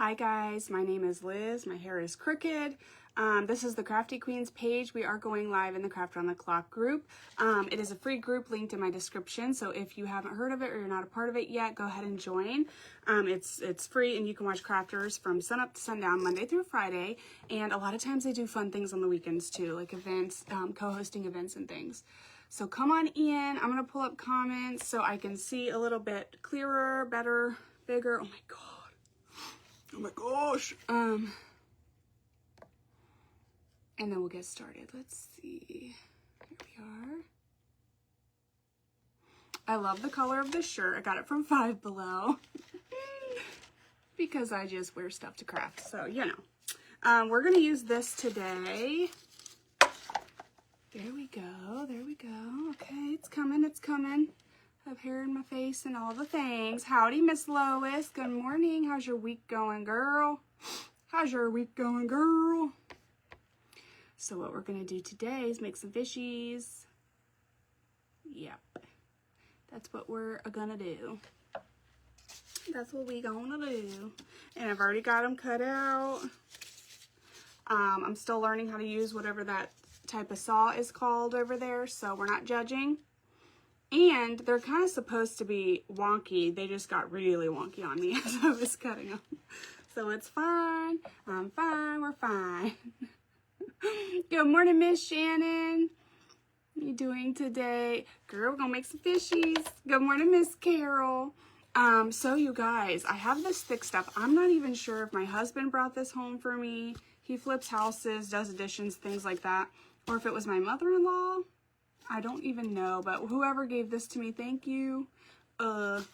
Hi guys, my name is Liz. My hair is crooked. This is the Crafty Queens page. We are going live in the Craft Around the Clock group. It is a free group linked in my description, so if you haven't heard of it or you're not a part of it yet, go ahead and join. It's free and you can watch crafters from sunup to sundown, Monday through Friday, and a lot of times they do fun things on the weekends too, like events, co-hosting events and things. So come on in. I'm going to pull up comments so I can see a little bit clearer, better, bigger. Oh my god. Oh my gosh. And then we'll get started. Let's see. Here we are. I love the color of this shirt. I got it from Five Below because I just wear stuff to craft. So, you know. We're going to use this today. There we go. There we go. Okay, it's coming. It's coming. I have hair in my face and all the things. Howdy, Miss Lois. Good morning. How's your week going, girl? How's your week going, girl? So what we're going to do today is make some fishies. Yep. That's what we're going to do. That's what we going to do. And I've already got them cut out. I'm still learning how to use whatever that type of saw is called over there, so we're not judging. And they're kind of supposed to be wonky. They just got really wonky on me as I was cutting them. So it's fine. I'm fine. We're fine. Good morning, Miss Shannon. What are you doing today? Girl, we're going to make some fishies. Good morning, Miss Carol. So you guys, I have this thick stuff. I'm not even sure if my husband brought this home for me. He flips houses, does additions, things like that. Or if it was my mother-in-law. I don't even know, but whoever gave this to me, thank you. That's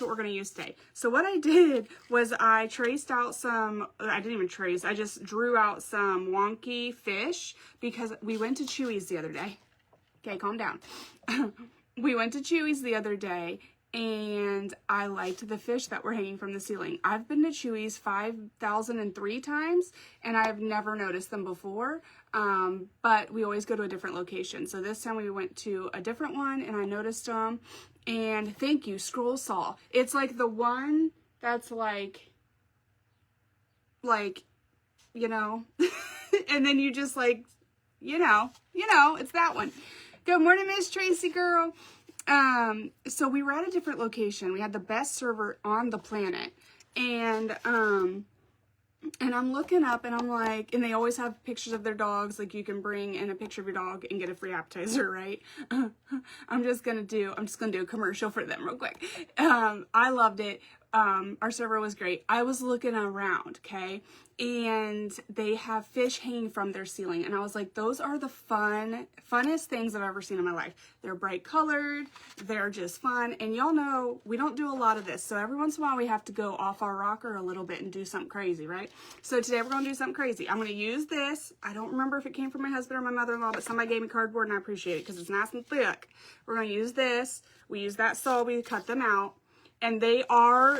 what we're going to use today. So what I did was I traced out some, I didn't even trace, I just drew out some wonky fish because we went to Chewy's the other day. Okay, calm down. We went to Chewy's the other day and I liked the fish that were hanging from the ceiling. I've been to Chewy's 5,003 times and I've never noticed them before. But we always go to a different location. So this time we went to a different one and I noticed them. And thank you, Scroll Saw. It's like the one that's like, you know, and then you just like, you know, it's that one. Good morning, Miss Tracy girl. So we were at a different location. We had the best server on the planet. And I'm looking up and I'm like, and they always have pictures of their dogs. Like you can bring in a picture of your dog and get a free appetizer, right? I'm just gonna do a commercial for them real quick. I loved it. Our server was great. I was looking around, okay? And they have fish hanging from their ceiling. And I was like, those are the funnest things I've ever seen in my life. They're bright colored. They're just fun. And y'all know we don't do a lot of this. So every once in a while we have to go off our rocker a little bit and do something crazy, right? So today we're going to do something crazy. I'm going to use this. I don't remember if it came from my husband or my mother-in-law, but somebody gave me cardboard and I appreciate it because it's nice and thick. We're going to use this. We use that saw. We cut them out. And they are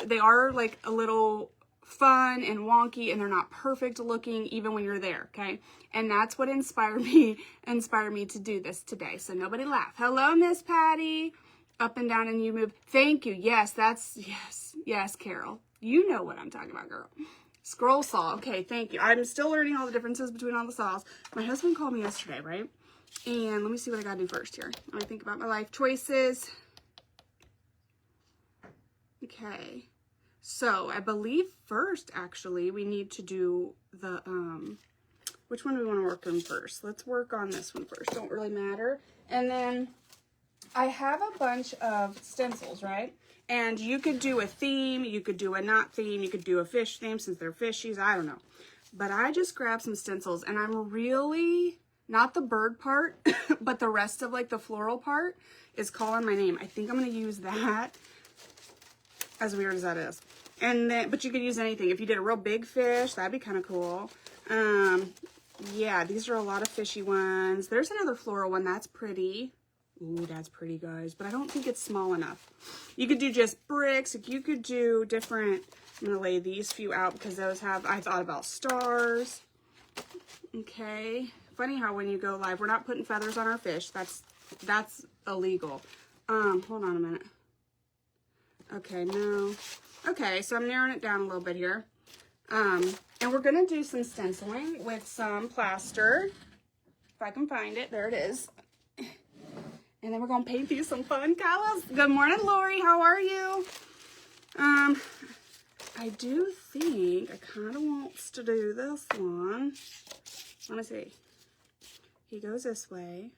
like a little fun and wonky and they're not perfect looking even when you're there, okay? And that's what inspired me to do this today. So nobody laugh. Hello, Miss Patty. Up and down and you move. Thank you. Yes, yes, Carol. You know what I'm talking about, girl. Scroll saw. Okay, thank you. I'm still learning all the differences between all the saws. My husband called me yesterday, right? And let me see what I gotta do first here. Let me think about my life choices. Okay, so I believe first, actually, we need to do the, which one do we want to work on first? Let's work on this one first. Don't really matter. And then I have a bunch of stencils, right? And you could do a theme, you could do a not theme, you could do a fish theme since they're fishies, I don't know. But I just grabbed some stencils and I'm really, not the bird part, but the rest of like the floral part is calling my name. I think I'm going to use that. As weird as that is. And then, but you could use anything. If you did a real big fish, that'd be kind of cool. Yeah, these are a lot of fishy ones. There's another floral one. That's pretty. Ooh, that's pretty, guys. But I don't think it's small enough. You could do just bricks. You could do different. I'm going to lay these few out because those have, I thought about stars. Okay. Funny how when you go live, we're not putting feathers on our fish. That's illegal. Hold on a minute. Okay, no. Okay, so I'm narrowing it down a little bit here. And we're going to do some stenciling with some plaster. If I can find it. There it is. And then we're going to paint these some fun colors. Good morning, Lori. How are you? I do think I kind of wants to do this one. Let me see. He goes this way.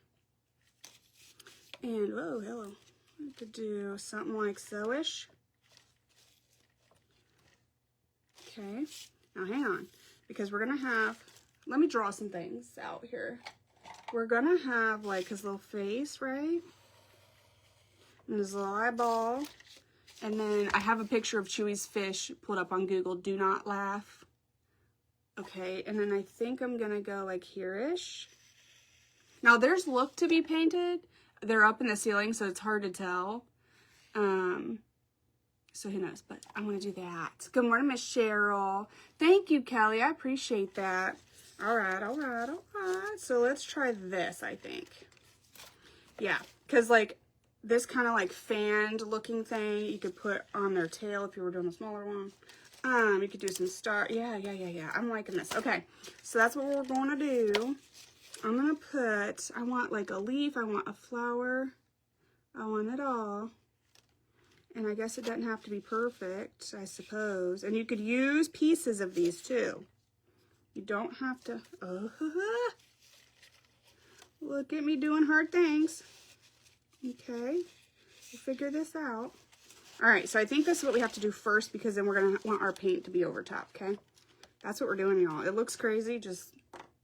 And, oh, hello. I could do something like so-ish. Okay. Now, hang on. Because we're going to have, let me draw some things out here. We're going to have, like, his little face, right? And his little eyeball. And then I have a picture of Chewy's fish pulled up on Google. Do not laugh. Okay. And then I think I'm going to go, like, here-ish. Now, there's look to be painted. They're up in the ceiling, so it's hard to tell. So who knows, but I'm going to do that. Good morning, Miss Cheryl. Thank you, Kelly. I appreciate that. All right, all right, all right. So let's try this, I think. Yeah, because like this kind of like fanned looking thing you could put on their tail if you were doing a smaller one. You could do some star. Yeah. I'm liking this. Okay, so that's what we're going to do. I'm going to put, I want like a leaf. I want a flower. I want it all. And I guess it doesn't have to be perfect, I suppose. And you could use pieces of these too. You don't have to, look at me doing hard things. Okay, we'll figure this out. All right, so I think this is what we have to do first because then we're gonna want our paint to be over top, okay? That's what we're doing, y'all. It looks crazy, just,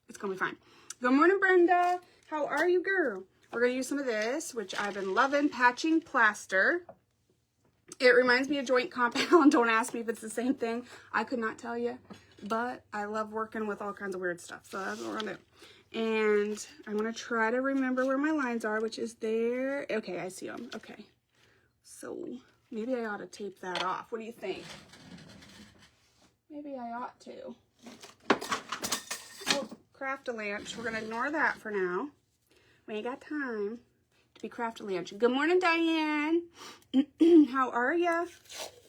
it's gonna be fine. Good morning, Brenda. How are you, girl? We're gonna use some of this, which I've been loving, patching plaster. It reminds me of joint compound. Don't ask me if it's the same thing. I could not tell you, but I love working with all kinds of weird stuff. So that's what we're gonna do. And I'm gonna try to remember where my lines are, which is there. Okay, I see them. Okay. So maybe I ought to tape that off. What do you think? Maybe I ought to. Oh, craft-a-lanch. We're gonna ignore that for now. We ain't got time to be craft-a-lanch. Good morning, Diane. How are ya?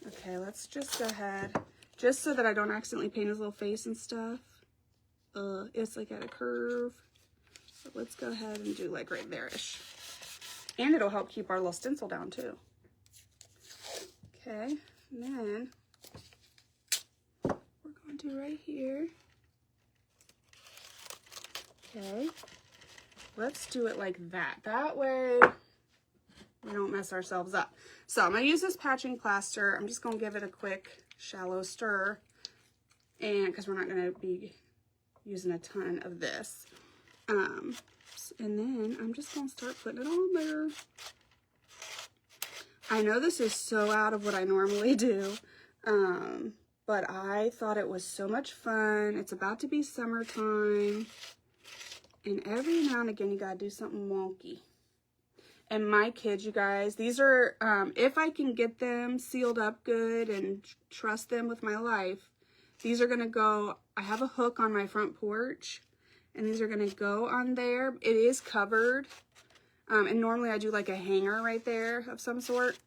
Okay, let's just go ahead. Just so that I don't accidentally paint his little face and stuff. It's like at a curve. So let's go ahead and do like right there-ish. And it'll help keep our little stencil down too. Okay, and then we're going to right here. Okay, let's do it like that. That way we don't mess ourselves up. So I'm going to use this patching plaster. I'm just going to give it a quick shallow stir. And because we're not going to be using a ton of this. And then I'm just going to start putting it on there. I know this is so out of what I normally do. But I thought it was so much fun. It's about to be summertime. And every now and again, you got to do something wonky. And my kids, you guys, these are, if I can get them sealed up good and trust them with my life, these are going to go, I have a hook on my front porch, and these are going to go on there. It is covered, and normally I do like a hanger right there of some sort.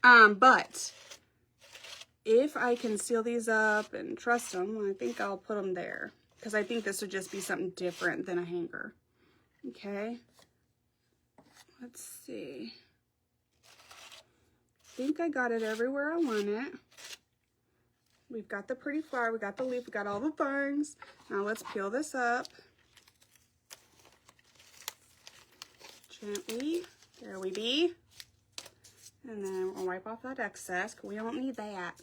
But if I can seal these up and trust them, I think I'll put them there, because I think this would just be something different than a hanger. Okay, let's see. I think I got it everywhere I want it. We've got the pretty flower, we got the leaf, we got all the things. Now let's peel this up. Gently, there we be. And then we'll wipe off that excess, because we don't need that.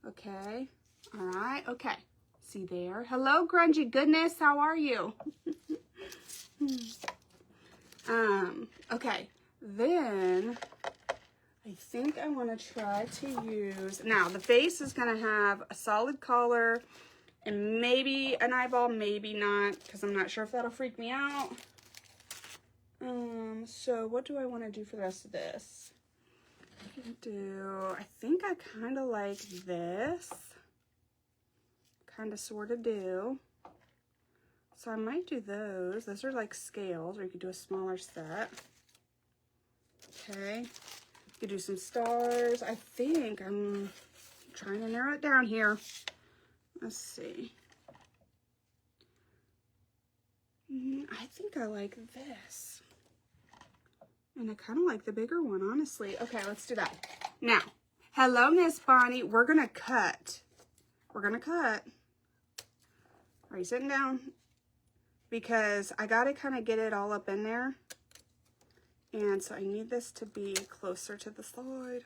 Okay, all right, okay. See there? Hello, grungy goodness, how are you? Okay, then I think I want to try to use, now the face is going to have a solid color and maybe an eyeball, maybe not, because I'm not sure if that'll freak me out. So what do I want to do for the rest of this? I think I kind of like this, kind of sort of do. So I might do those. Those are like scales, or you could do a smaller set. Okay. could do some stars. I think I'm trying to narrow it down here. Let's see. I think I like this. And I kind of like the bigger one, honestly. Okay, let's do that. Now, hello, Miss Bonnie. We're going to cut. We're going to cut. Are you sitting down? Because I got to kind of get it all up in there. And so I need this to be closer to the side.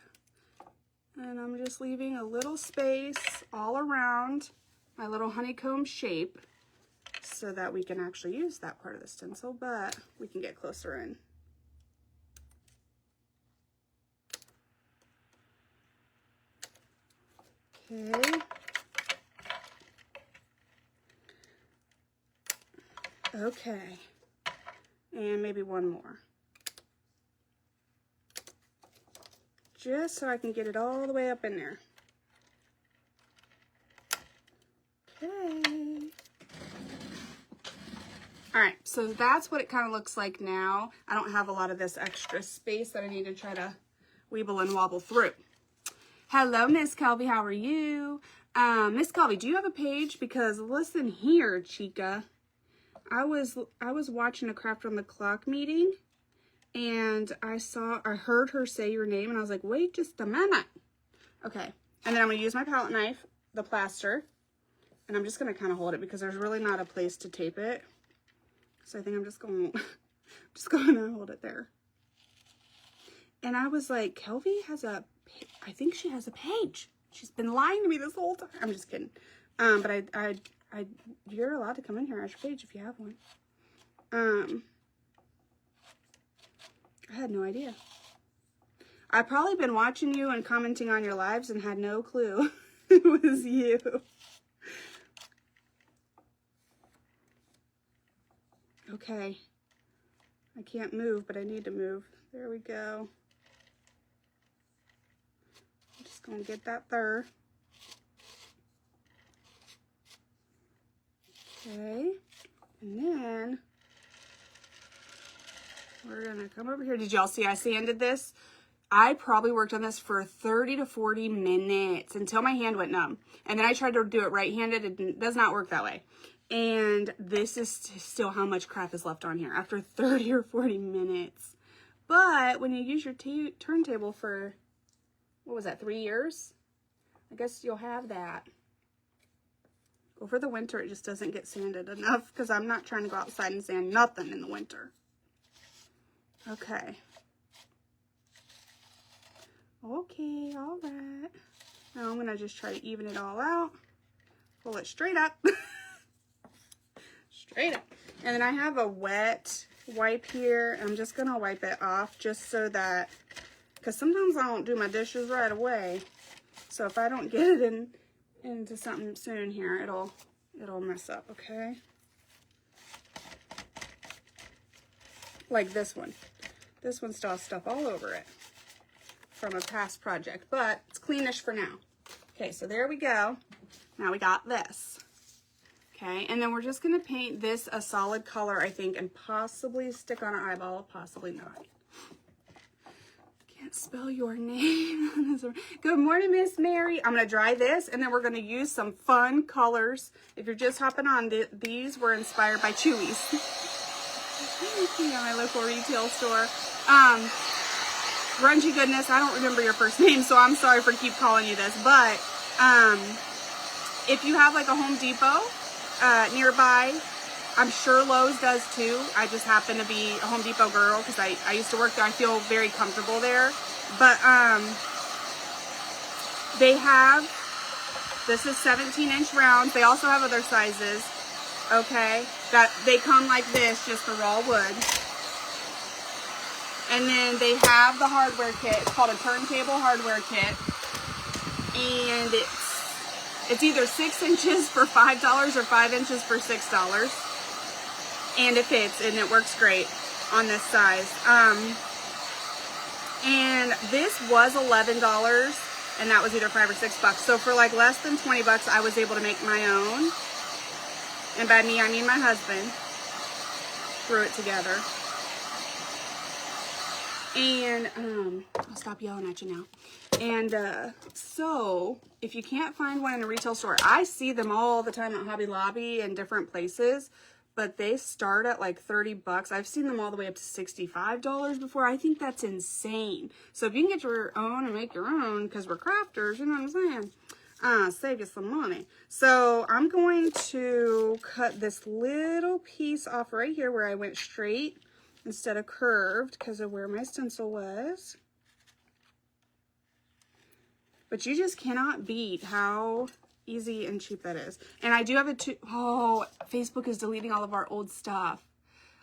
And I'm just leaving a little space all around my little honeycomb shape so that we can actually use that part of the stencil, but we can get closer in. Okay. Okay. And maybe one more. Just so I can get it all the way up in there. Okay. All right, so that's what it kind of looks like now. I don't have a lot of this extra space that I need to try to weeble and wobble through. Hello, Miss Kelby, how are you? Miss Kelby, do you have a page? Because listen here, chica. I was watching a Craft on the Clock meeting, and I heard her say your name, and I was like, wait just a minute. Okay, and then I'm gonna use my palette knife, the plaster, and I'm just gonna kind of hold it because there's really not a place to tape it. So I think I'm just going to hold it there. And I was like, Kelby has I think she has a page. She's been lying to me this whole time. I'm just kidding. But you're allowed to come in here as your page if you have one. I had no idea. I've probably been watching you and commenting on your lives and had no clue it was you. Okay, I can't move, but I need to move. There we go. I'm just gonna get that there. Okay, and then we're gonna come over here. Did y'all see I sanded this? I probably worked on this for 30 to 40 minutes until my hand went numb. And then I tried to do it right-handed. It does not work that way. And this is still how much crap is left on here after 30 or 40 minutes. But when you use your turntable for, what was that, 3 years? I guess you'll have that. Over the winter, it just doesn't get sanded enough because I'm not trying to go outside and sand nothing in the winter. Okay. Okay, all right. Now I'm going to just try to even it all out. Pull it straight up. Straight up. And then I have a wet wipe here. I'm just going to wipe it off just so that, because sometimes I don't do my dishes right away. So if I don't get it into something soon here, it'll mess up, okay? Like this one. This one still has stuff all over it from a past project, but it's cleanish for now. Okay, so there we go. Now we got this. Okay, and then we're just gonna paint this a solid color, I think, and possibly stick on an eyeball, possibly not. Can't spell your name. Good morning, Miss Mary. I'm gonna dry this, and then we're gonna use some fun colors. If you're just hopping on, these were inspired by Chewy's. Yeah, my local retail store. Grungy Goodness, I don't remember your first name, so I'm sorry for keep calling you this, but if you have like a Home Depot nearby, I'm sure Lowe's does too. I just happen to be a Home Depot girl because I used to work there. I feel very comfortable there. But they have, this is 17-inch rounds. They also have other sizes, okay, that they come like this, just the raw wood. And then they have the hardware kit. It's called a turntable hardware kit. And it's either 6 inches for $5 or 5 inches for $6. And it fits and it works great on this size. And this was $11 and that was either $5 or $6. So for like less than 20 bucks, I was able to make my own. And by me, I mean my husband. Threw it together. And I'll stop yelling at you now. And so if you can't find one in a retail store, I see them all the time at Hobby Lobby and different places, but they start at like 30 bucks. I've seen them all the way up to $65 before. I think that's insane. So if you can get your own and make your own, because we're crafters, you know what I'm saying? Save you some money. So I'm going to cut this little piece off right here where I went straight instead of curved because of where my stencil was. But you just cannot beat how easy and cheap that is. And I do have a oh, Facebook is deleting all of our old stuff.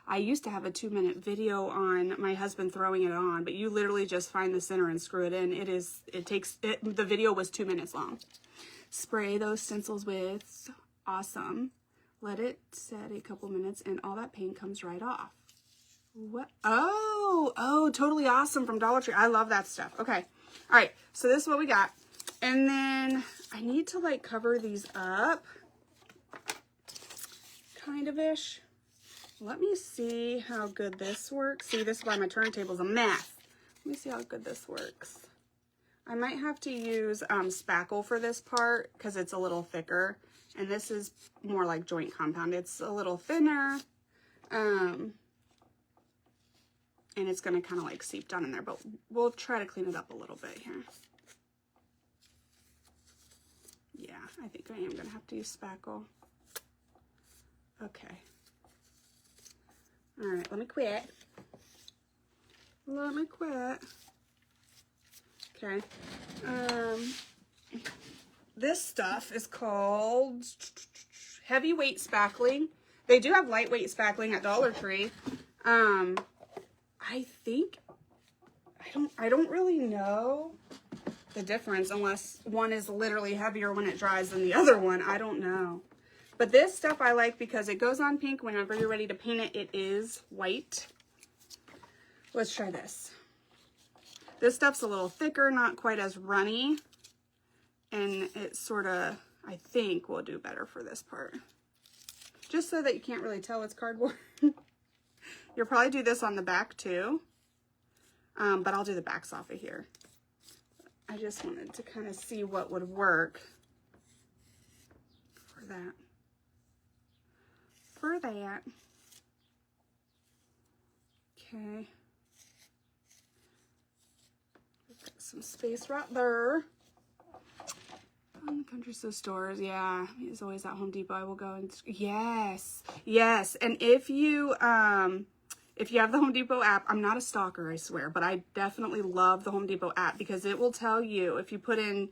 I used to have a 2-minute video on my husband throwing it on, but you literally just find the center and screw it in. The video was 2 minutes long. Spray those stencils with, awesome. Let it set a couple minutes and all that paint comes right off. What? Oh, totally awesome from Dollar Tree. I love that stuff. Okay. All right. So this is what we got. And then I need to like cover these up kind of ish. Let me see how good this works. See, this is why my turntable's a mess. Let me see how good this works. I might have to use spackle for this part because it's a little thicker. And this is more like joint compound. It's a little thinner. And it's going to kind of like seep down in there, but we'll try to clean it up a little bit here. Yeah, I think I am going to have to use spackle. Okay. All right, let me quit. Let me quit. Okay. This stuff is called heavyweight spackling. They do have lightweight spackling at Dollar Tree. I think, I don't really know the difference unless one is literally heavier when it dries than the other one. I don't know. But this stuff I like because it goes on pink. Whenever you're ready to paint it, it is white. Let's try this. This stuff's a little thicker, not quite as runny. And it sort of, I think, will do better for this part. Just so that you can't really tell it's cardboard. You'll probably do this on the back too, but I'll do the backs off of here. I just wanted to kind of see what would work for that. Okay. We've got some space right there. On the country store stores, yeah, it's always at Home Depot. I will go and yes. And if you have the Home Depot app, I'm not a stalker, I swear, but I definitely love the Home Depot app because it will tell you if you put in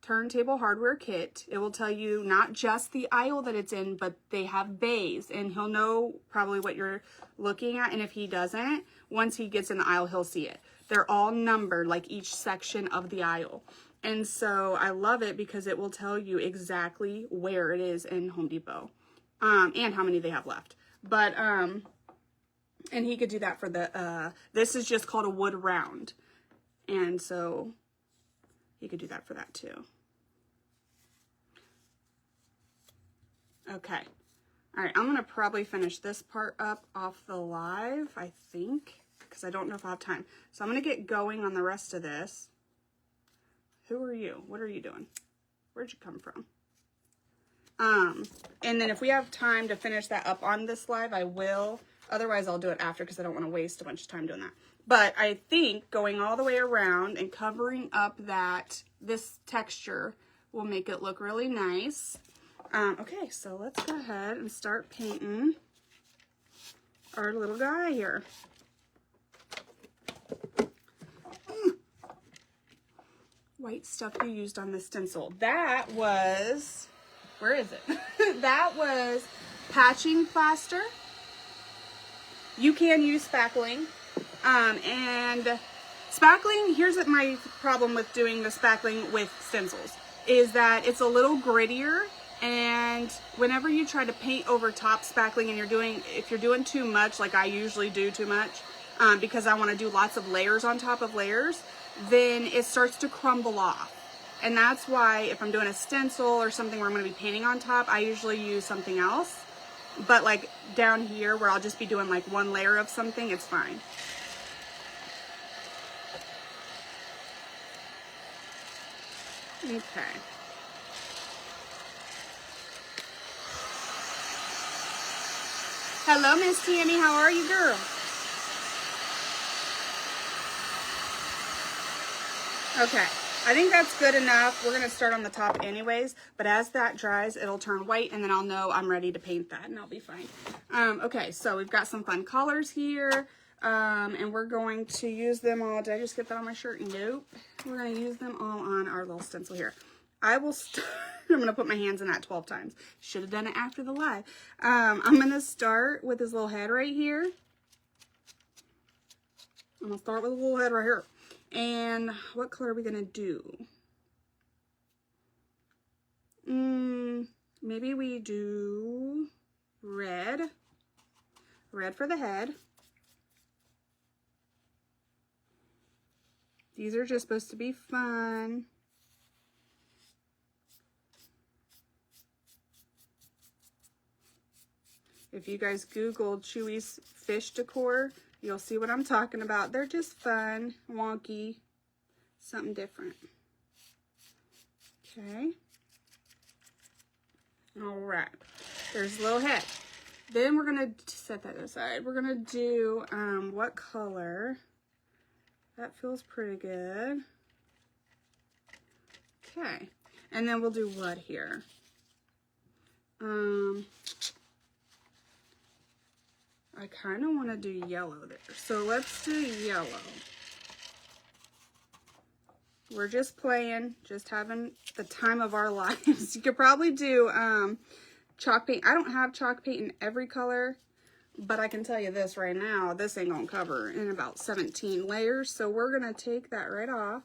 turntable hardware kit, it will tell you not just the aisle that it's in, but they have bays, and he'll know probably what you're looking at. And if he doesn't, once he gets in the aisle, he'll see it. They're all numbered, like each section of the aisle. And so I love it because it will tell you exactly where it is in Home Depot, and how many they have left. But, and he could do that for the, this is just called a wood round. And so he could do that for that too. Okay. All right. I'm going to probably finish this part up off the live, I think, because I don't know if I'll have time. So I'm going to get going on the rest of this. Who are you? What are you doing? Where'd you come from? And then if we have time to finish that up on this live, I will. Otherwise, I'll do it after because I don't want to waste a bunch of time doing that. But I think going all the way around and covering up this texture will make it look really nice. Okay, so let's go ahead and start painting our little guy here. White stuff you used on the stencil. That was, where is it? That was patching plaster. You can use spackling. And spackling, here's my problem with doing the spackling with stencils, is that it's a little grittier, and whenever you try to paint over top spackling and if you're doing too much, like I usually do too much, because I want to do lots of layers on top of layers, then it starts to crumble off. And that's why if I'm doing a stencil or something where I'm going to be painting on top, I usually use something else. But like down here where I'll just be doing like one layer of something, it's fine. Okay. Hello, Miss Tammy. How are you, girl? Okay. I think that's good enough. We're going to start on the top anyways, but as that dries, it'll turn white, and then I'll know I'm ready to paint that, and I'll be fine. Okay, so we've got some fun colors here, and we're going to use them all. Did I just get that on my shirt? Nope. We're going to use them all on our little stencil here. I will start. I'm going to put my hands in that 12 times. Should have done it after the live. I'm going to start with this little head right here. I'm going to start with a little head right here. And what color are we going to do? Maybe we do red. Red for the head. These are just supposed to be fun. If you guys Googled Chewy's fish decor, you'll see what I'm talking about. They're just fun, wonky, something different. Okay. All right. There's a little head. Then we're going to set that aside. We're going to do, what color? That feels pretty good. Okay. And then we'll do what here? I kind of want to do yellow there. So let's do yellow. We're just playing, just having the time of our lives. You could probably do chalk paint. I don't have chalk paint in every color, but I can tell you this right now, this ain't gonna cover in about 17 layers. So we're gonna take that right off.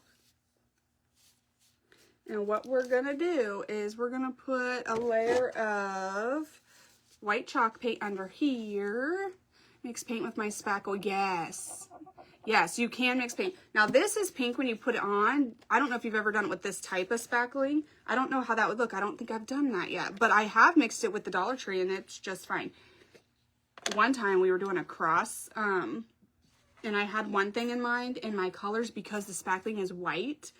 And what we're gonna do is we're gonna put a layer of white chalk paint under here. Mix paint with my spackle. Yes. Yes, you can mix paint. Now this is pink when you put it on. I don't know if you've ever done it with this type of spackling. I don't know how that would look. I don't think I've done that yet. But I have mixed it with the Dollar Tree and it's just fine. One time we were doing a cross and I had one thing in mind, and my colors, because the spackling is white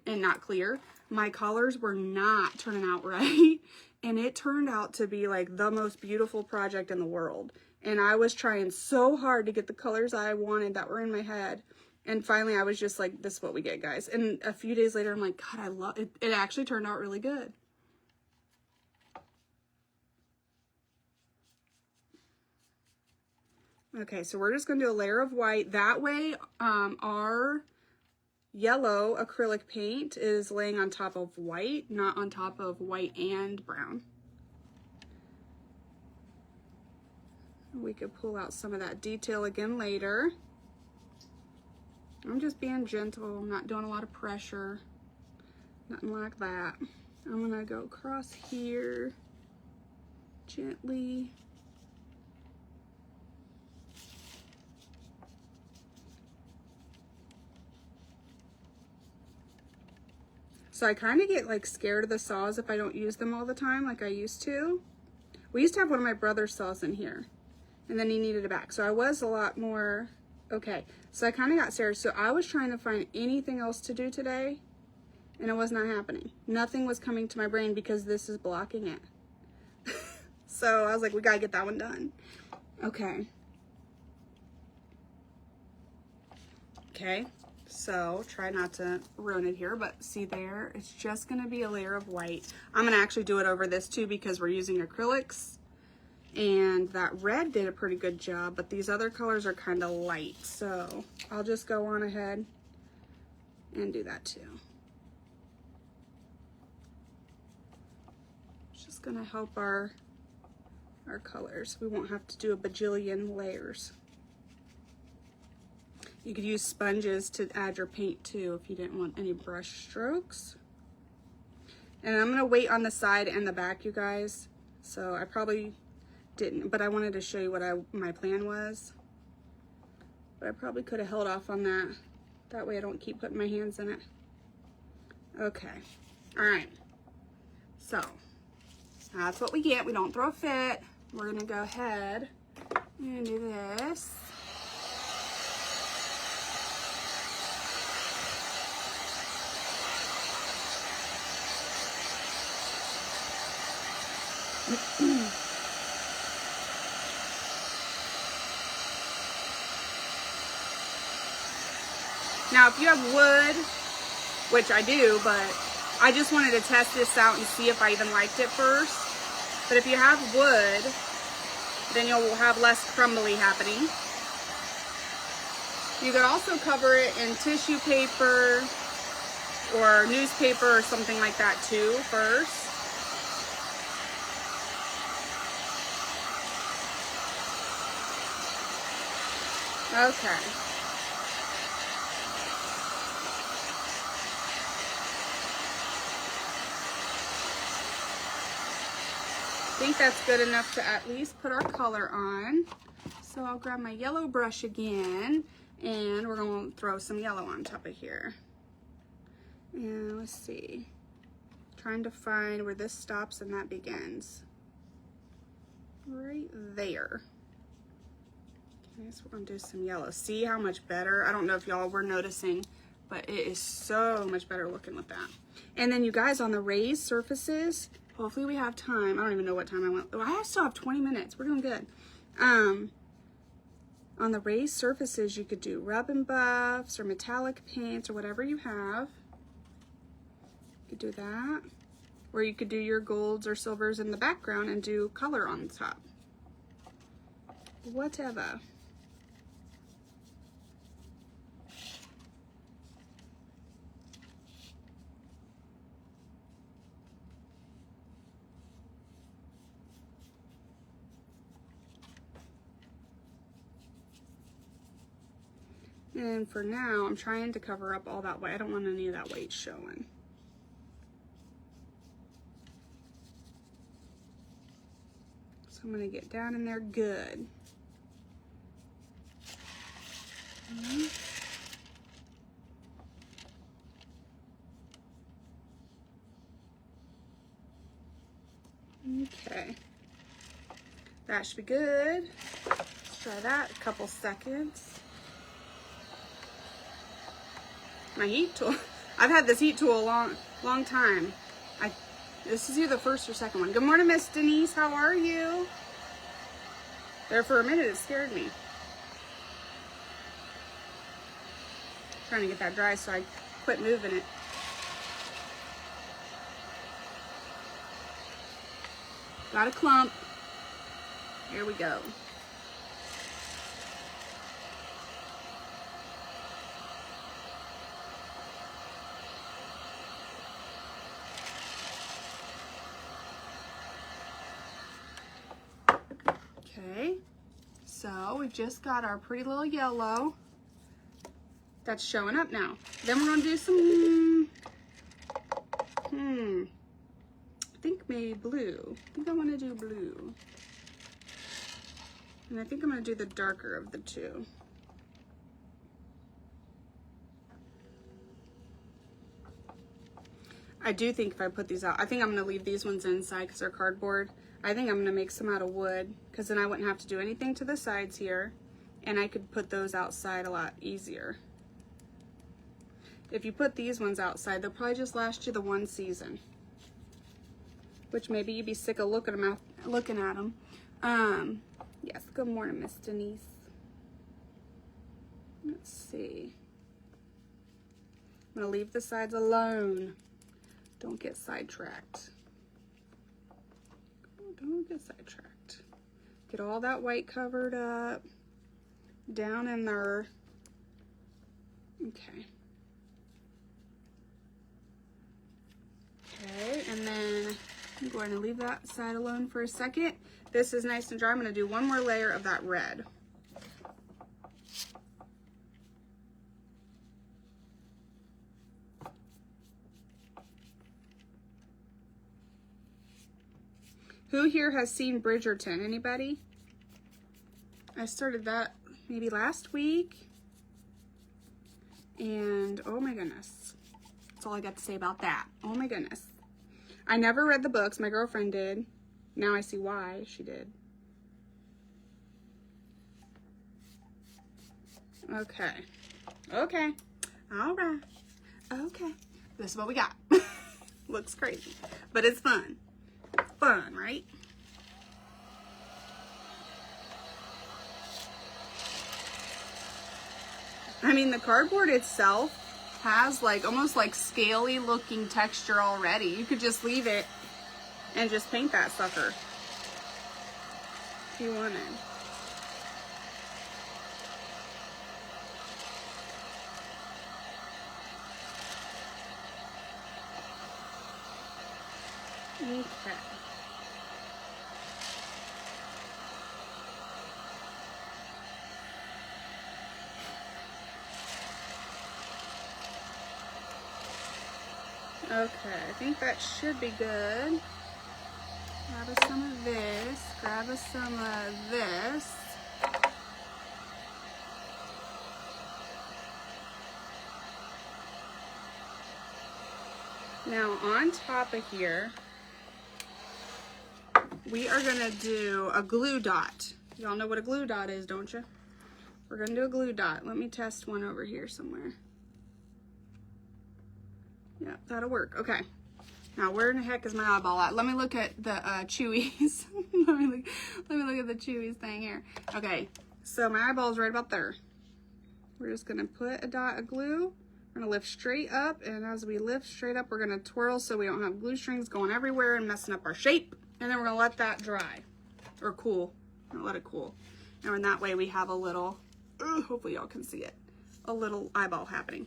and not clear, my colors were not turning out right. And it turned out to be like the most beautiful project in the world. And I was trying so hard to get the colors I wanted that were in my head. And finally I was just like, this is what we get, guys. And a few days later, I'm like, God, I love it. It actually turned out really good. Okay, so we're just going to do a layer of white. That way, our yellow acrylic paint is laying on top of white, not on top of white and brown. We could pull out some of that detail again later. I'm just being gentle, not doing a lot of pressure, nothing like that. I'm gonna go across here gently. So I kind of get like scared of the saws if I don't use them all the time like I used to. We used to have one of my brother's saws in here, and then he needed it back. So I was a lot more, okay. So I kind of got scared. So I was trying to find anything else to do today, and it was not happening. Nothing was coming to my brain because this is blocking it. So I was like, we gotta get that one done. Okay. Okay. So try not to ruin it here, but see there, it's just gonna be a layer of white. I'm gonna actually do it over this too because we're using acrylics, and that red did a pretty good job, but these other colors are kind of light. So I'll just go on ahead and do that too. It's just gonna help our colors. We won't have to do a bajillion layers. You could use sponges to add your paint too if you didn't want any brush strokes. And I'm gonna wait on the side and the back, you guys. So I probably didn't, but I wanted to show you what my plan was. But I probably could have held off on that. That way I don't keep putting my hands in it. Okay, all right. So that's what we get. We don't throw a fit. We're gonna go ahead and do this. Now, if you have wood, which I do, but I just wanted to test this out and see if I even liked it first. But if you have wood, then you'll have less crumbly happening. You could also cover it in tissue paper or newspaper or something like that too first. Okay. I think that's good enough to at least put our color on. So I'll grab my yellow brush again, and we're going to throw some yellow on top of here. And let's see. Trying to find where this stops and that begins. Right there. Okay, so we're going to do some yellow. See how much better? I don't know if y'all were noticing, but it is so much better looking with that. And then you guys, on the raised surfaces, hopefully we have time. I don't even know what time I went. Oh, I still have 20 minutes. We're doing good. On the raised surfaces, you could do rub and buffs or metallic paints or whatever you have. You could do that. Or you could do your golds or silvers in the background and do color on the top. Whatever. And for now, I'm trying to cover up all that white. I don't want any of that white showing. So I'm gonna get down in there good. Okay. That should be good. Let's try that a couple seconds. My heat tool. I've had this heat tool a long time. This is either the first or second one. Good morning, Miss Denise. How are you? There for a minute, it scared me. Trying to get that dry so I quit moving it. Got a clump. Here we go. Okay, so we've just got our pretty little yellow that's showing up now. Then we're gonna do some, I think maybe blue. I think I wanna do blue. And I think I'm gonna do the darker of the two. I do think if I put these out, I think I'm gonna leave these ones inside because they're cardboard. I think I'm gonna make some out of wood because then I wouldn't have to do anything to the sides here, and I could put those outside a lot easier. If you put these ones outside, they'll probably just last you the one season, which maybe you'd be sick of looking at them. Yes, good morning, Miss Denise. Let's see. I'm gonna leave the sides alone. Don't get sidetracked. Don't get sidetracked. Get all that white covered up, down in there. Okay. Okay, and then I'm going to leave that side alone for a second. This is nice and dry. I'm going to do one more layer of that red. Who here has seen Bridgerton? Anybody? I started that maybe last week. And oh my goodness. That's all I got to say about that. Oh my goodness. I never read the books. My girlfriend did. Now I see why she did. Okay. Okay. All right. Okay. This is what we got. Looks crazy, but it's fun. Fun, right? I mean, the cardboard itself has like almost like scaly looking texture already. You could just leave it and just paint that sucker if you wanted. Okay. Okay, I think that should be good. Grab us some of this. Grab us some of this. Now on top of here, we are gonna do a glue dot. Y'all know what a glue dot is, don't you? We're gonna do a glue dot. Let me test one over here somewhere. Yeah, that'll work. Okay. Now, where in the heck is my eyeball at? Let me look at the Chewies. let me look at the Chewies thing here. Okay, so my eyeball's right about there. We're just gonna put a dot of glue. We're gonna lift straight up, and as we lift straight up, we're gonna twirl so we don't have glue strings going everywhere and messing up our shape. And then we're gonna let that dry, or cool. We're gonna let it cool. And in that way, we have a little, hopefully y'all can see it, a little eyeball happening.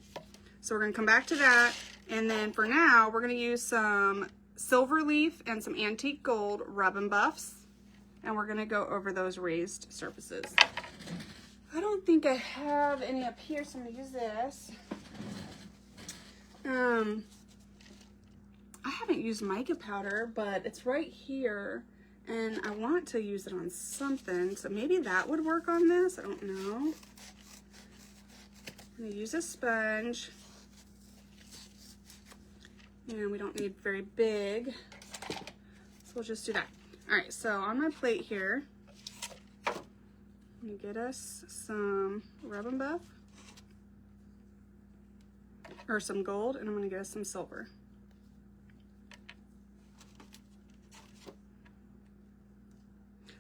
So we're gonna come back to that, and then for now, we're gonna use some silver leaf and some antique gold rub and buffs, and we're gonna go over those raised surfaces. I don't think I have any up here, so I'm gonna use this. I haven't used mica powder, but it's right here, and I want to use it on something, so maybe that would work on this. I don't know. I'm gonna use a sponge. And we don't need very big, so we'll just do that. All right, so on my plate here, I'm gonna get us some rub and buff, or some gold, and I'm gonna get us some silver.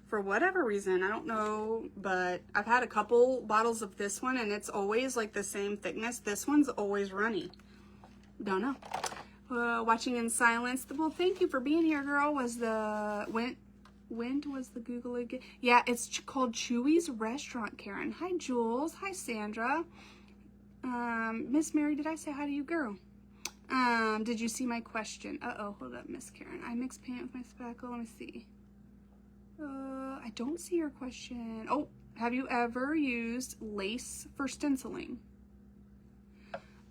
For whatever reason, I don't know, but I've had a couple bottles of this one, and it's always like the same thickness. This one's always runny. Don't know. Watching in silence. Well, thank you for being here, girl. Was the when was the Google again? Yeah, it's called Chewy's Restaurant, Karen. Hi, Jules. Hi, Sandra. Miss Mary, did I say hi to you, girl? Did you see my question? Uh-oh, hold up, Miss Karen. I mix paint with my spackle. Let me see. I don't see your question. Oh, have you ever used lace for stenciling?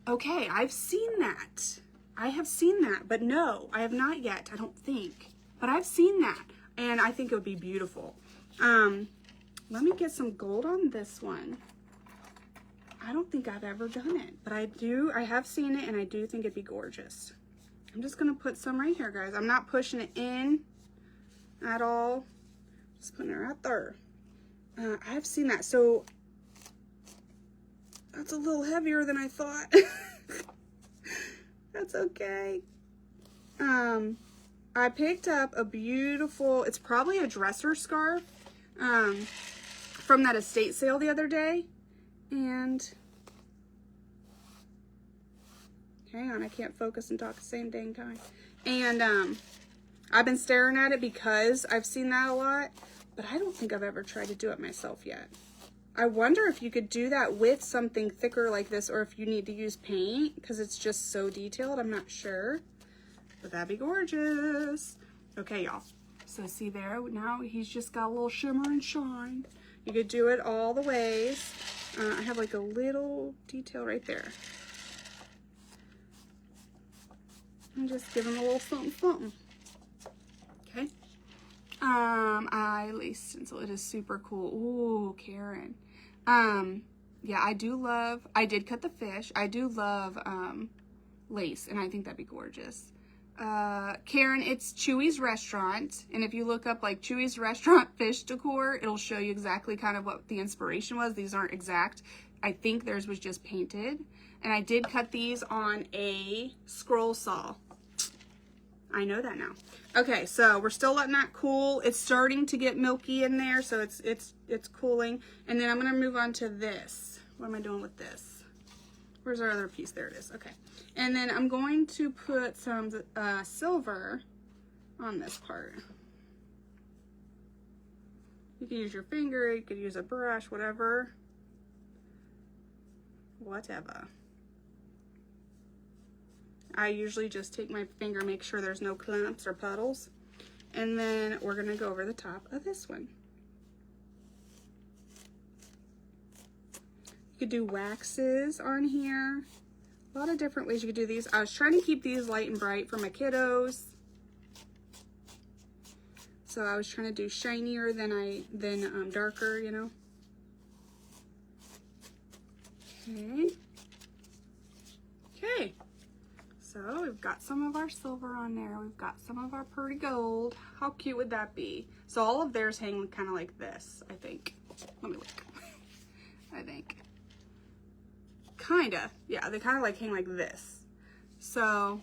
Okay, I've seen that. I have seen that, but no, I have not yet, I don't think. But I've seen that, and I think it would be beautiful. Let me get some gold on this one. I don't think I've ever done it, but I have seen it, and I do think it'd be gorgeous. I'm just gonna put some right here, guys. I'm not pushing it in at all. Just putting it right there. I've seen that, so that's a little heavier than I thought. That's okay. I picked up a beautiful, it's probably a dresser scarf, from that estate sale the other day. And, hang on, I can't focus and talk at the same dang time. And, I've been staring at it because I've seen that a lot, but I don't think I've ever tried to do it myself yet. I wonder if you could do that with something thicker like this, or if you need to use paint, because it's just so detailed. I'm not sure, but that'd be gorgeous. Okay, y'all. So see there, now he's just got a little shimmer and shine. You could do it all the ways. I have like a little detail right there. And just give him a little something, something. Okay. I lace stencil. It is super cool. Ooh, Karen. Yeah, I did cut the fish. I do love, lace, and I think that'd be gorgeous. Karen, it's Chewy's Restaurant, and if you look up like Chewy's Restaurant fish decor, it'll show you exactly kind of what the inspiration was. These aren't exact. I think theirs was just painted, and I did cut these on a scroll saw. I know that now. Okay, so we're still letting that cool. It's starting to get milky in there, so it's cooling. And then I'm gonna move on to this. what am I doing with this? Where's our other piece? There it is. Okay. And then I'm going to put some silver on this part. You can use your finger, you could use a brush, whatever. Whatever. I usually just take my finger, make sure there's no clumps or puddles. And then we're gonna go over the top of this one. You could do waxes on here. A lot of different ways you could do these. I was trying to keep these light and bright for my kiddos. So I was trying to do shinier than darker, you know. Okay. Okay. So we've got some of our silver on there. We've got some of our pretty gold. How cute would that be? So all of theirs hang kind of like this, I think. Let me look. I think. Kinda. Yeah, they kind of like hang like this. So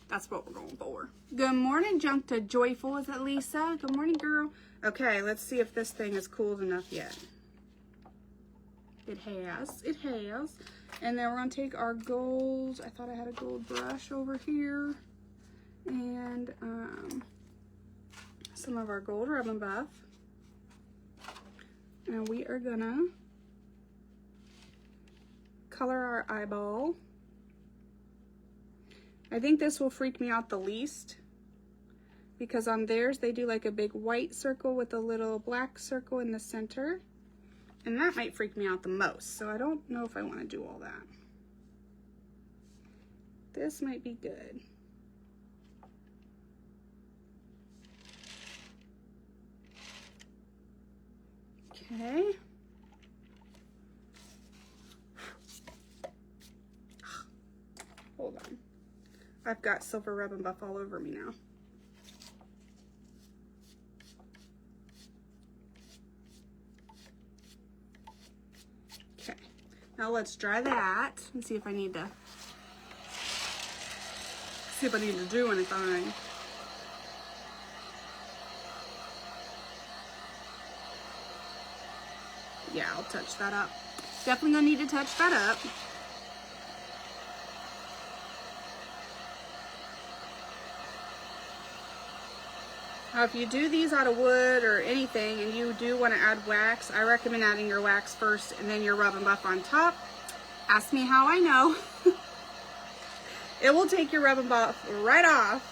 that's what we're going for. Good morning, Junk to Joyful. Is that Lisa? Good morning, girl. Okay, let's see if this thing is cooled enough yet. It has. It has. And then we're going to take our gold. I thought I had a gold brush over here. And some of our gold Rub and Buff. And we are going to color our eyeball. I think this will freak me out the least because on theirs they do like a big white circle with a little black circle in the center, and that might freak me out the most, so I don't know if I want to do all that. This might be good. Okay. Hold on. I've got silver Rub and Buff all over me now. Okay. Now let's dry that and see if I need to do anything. Yeah, I'll touch that up. Definitely gonna need to touch that up. Now, if you do these out of wood or anything and you do want to add wax, I recommend adding your wax first and then your Rub and Buff on top. Ask me how I know. It will take your Rub and Buff right off,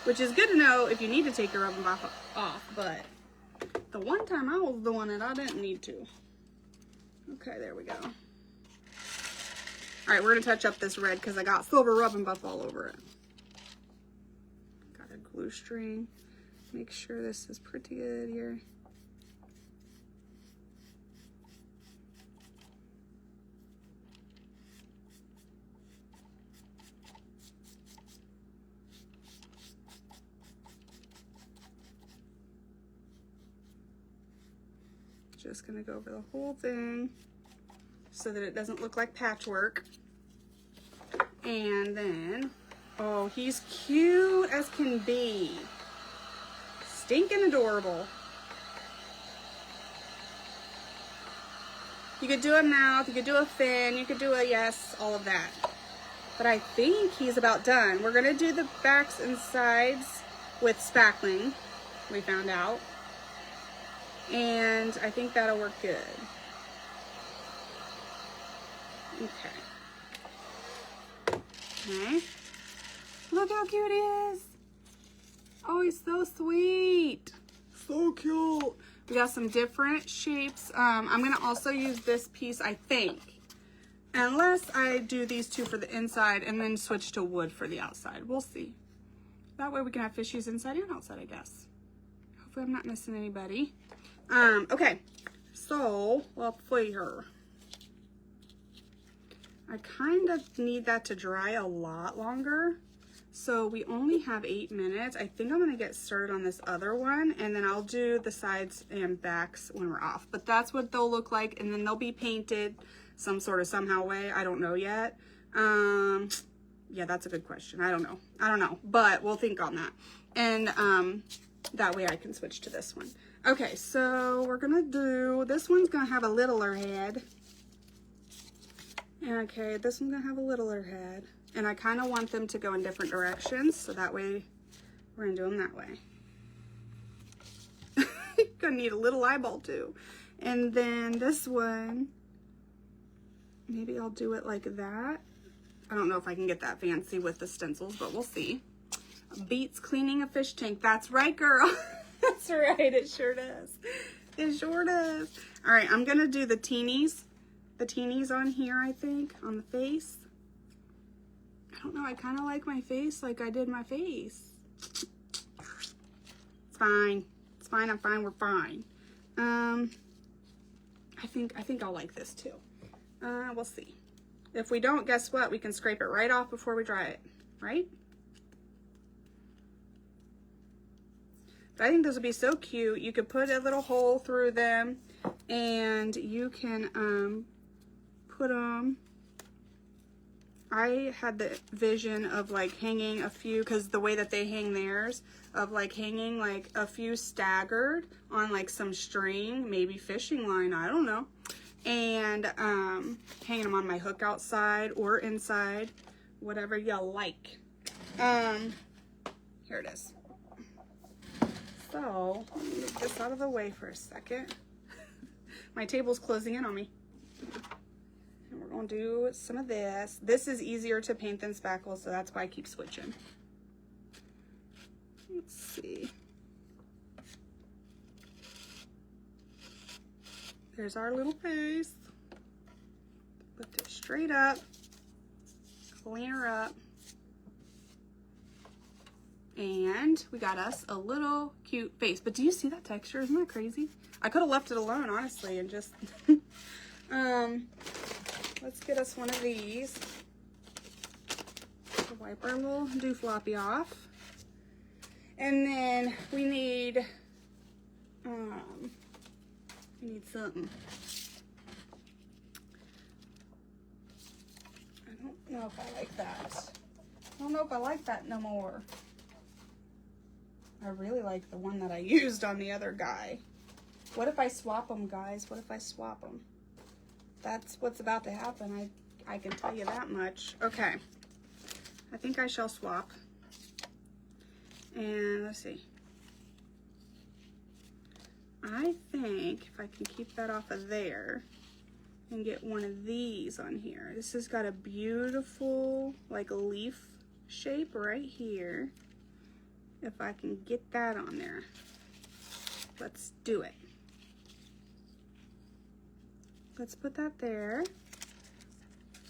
which is good to know if you need to take your Rub and Buff off, but the one time I was doing it, I didn't need to. Okay, there we go. All right, we're going to touch up this red because I got silver Rub and Buff all over it. Glue string. Make sure this is pretty good here. Just gonna go over the whole thing so that it doesn't look like patchwork. And then, oh, he's cute as can be. Stinking adorable. You could do a mouth, you could do a fin, you could do a yes, all of that. But I think he's about done. We're gonna do the backs and sides with spackling, we found out. And I think that'll work good. Okay. Okay. Look how cute he is. Oh, he's so sweet. So cute. We got some different shapes. I'm going to also use this piece, I think. Unless I do these two for the inside and then switch to wood for the outside. We'll see. That way we can have fishies inside and outside, I guess. Hopefully I'm not missing anybody. Okay. So, let's see here. I kind of need that to dry a lot longer. So we only have 8 minutes. I think I'm going to get started on this other one, and then I'll do the sides and backs when we're off. But that's what they'll look like, and then they'll be painted some sort of somehow way. I don't know yet. Yeah, that's a good question. I don't know, but we'll think on that. And That way I can switch to this one. Okay, so we're gonna do, this one's gonna have a littler head. Okay, this one's gonna have a littler head. And I kind of want them to go in different directions, so that way we're gonna do them that way. Gonna need a little eyeball too. And then this one, maybe I'll do it like that. I don't know if I can get that fancy with the stencils, but we'll see. Beats cleaning a fish tank. That's right, girl. That's right, it sure does. It sure does. All right, I'm gonna do the teenies. The teenies on here, I think, on the face. I don't know, I kind of like my face like I did my face. It's fine. It's fine, I'm fine, we're fine. I think I'll like this too. We'll see. If we don't, guess what? We can scrape it right off before we dry it, right? But I think this would be so cute. You could put a little hole through them, and you can put them. I had the vision of like hanging a few, because the way that they hang theirs, of like hanging like a few staggered on like some string, maybe fishing line, I don't know, and hanging them on my hook outside or inside, whatever you like. Here it is. So let me get this out of the way for a second. My table's closing in on me. And we're gonna do some of this. This is easier to paint than spackle, so that's why I keep switching. Let's see. There's our little face. Lift it straight up. Clean her up. And we got us a little cute face. But do you see that texture? Isn't that crazy? I could have left it alone, honestly, and just... let's get us one of these. To wipe our little doofloppy off. And then we need something. I don't know if I like that. I don't know if I like that no more. I really like the one that I used on the other guy. What if I swap them, guys? What if I swap them? That's what's about to happen. I can tell you that much. Okay. I think I shall swap. And let's see. I think if I can keep that off of there and get one of these on here. This has got a beautiful like leaf shape right here. If I can get that on there. Let's do it. Let's put that there.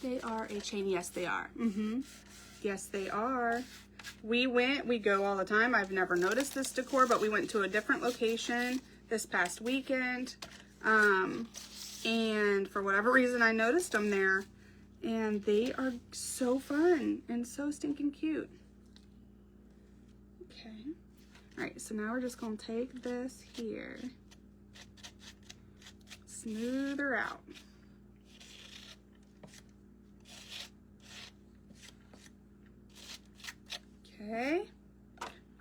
They are a chain. Yes, they are. Yes, they are. We go all the time. I've never noticed this decor, but we went to a different location this past weekend. And for whatever reason, I noticed them there. And they are so fun and so stinking cute. Okay. All right, so now we're just going to take this here. Smooth her out. Okay.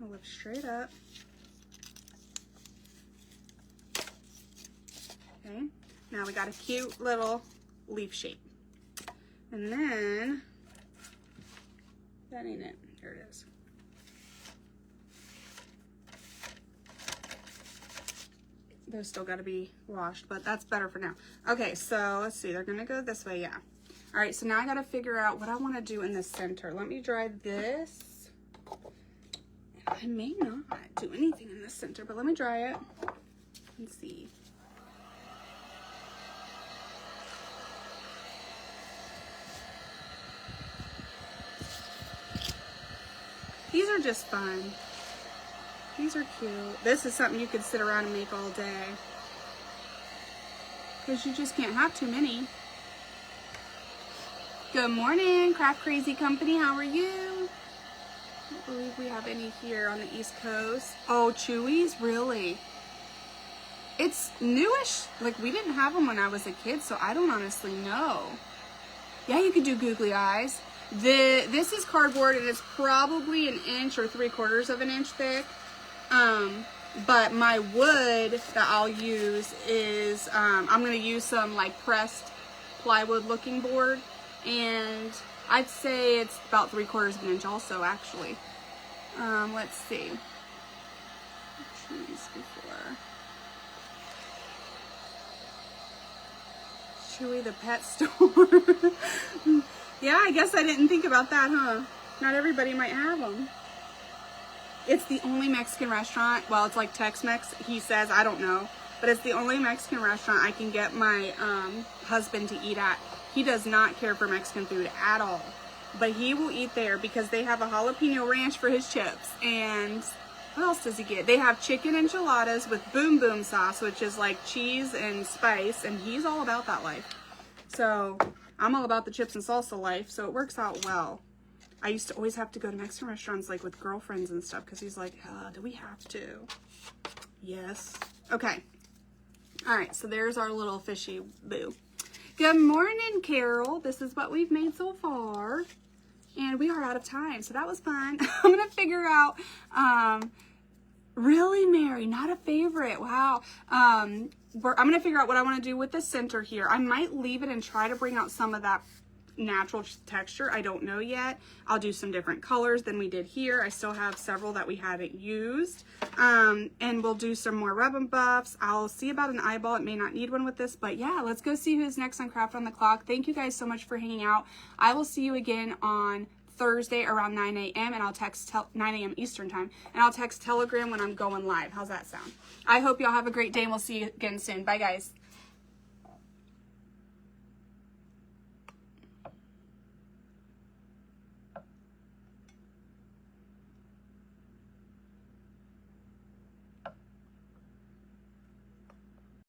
I'll lift straight up. Okay. Now we got a cute little leaf shape. And then, that ain't it. Here it is. Those still got to be washed, but that's better for now. Okay, so let's see. They're going to go this way, yeah. All right, so now I got to figure out what I want to do in the center. Let me dry this. I may not do anything in the center, but let me dry it and see. These are just fun. These are cute. This is something you could sit around and make all day. Because you just can't have too many. Good morning, Craft Crazy Company. How are you? I don't believe we have any here on the East Coast. Oh, Chewies? Really? It's newish. Like, we didn't have them when I was a kid, so I don't honestly know. Yeah, you could do googly eyes. This is cardboard, and it's probably 1 inch or 3/4 of an inch thick. But my wood that I'll use is, I'm going to use some like pressed plywood looking board, and I'd say it's about 3/4 of an inch also, actually. Let's see. Before. Chewy the pet store. Yeah, I guess I didn't think about that, huh? Not everybody might have them. It's the only Mexican restaurant, well, it's like Tex-Mex, he says, I don't know, but it's the only Mexican restaurant I can get my husband to eat at. He does not care for Mexican food at all, but he will eat there because they have a jalapeno ranch for his chips. And what else does he get? They have chicken enchiladas with boom boom sauce, which is like cheese and spice, and he's all about that life. So I'm all about the chips and salsa life, so it works out well. I used to always have to go to Mexican restaurants like with girlfriends and stuff because he's like, do we have to? Yes. Okay. All right, so there's our little fishy boo. Good morning, Carol. This is what we've made so far. And we are out of time, so that was fun. I'm going to figure out, really, Mary, not a favorite. Wow. I'm going to figure out what I want to do with the center here. I might leave it and try to bring out some of that natural texture. I don't know yet. I'll do some different colors than we did here. I still have several that we haven't used. And we'll do some more rub and buffs. I'll see about an eyeball. It may not need one with this, but yeah, let's go see who's next on Craft on the Clock. Thank you guys so much for hanging out. I will see you again on Thursday around 9 a.m. and I'll text 9 a.m. Eastern time, and I'll text Telegram when I'm going live. How's that sound? I hope y'all have a great day, and we'll see you again soon. Bye, guys.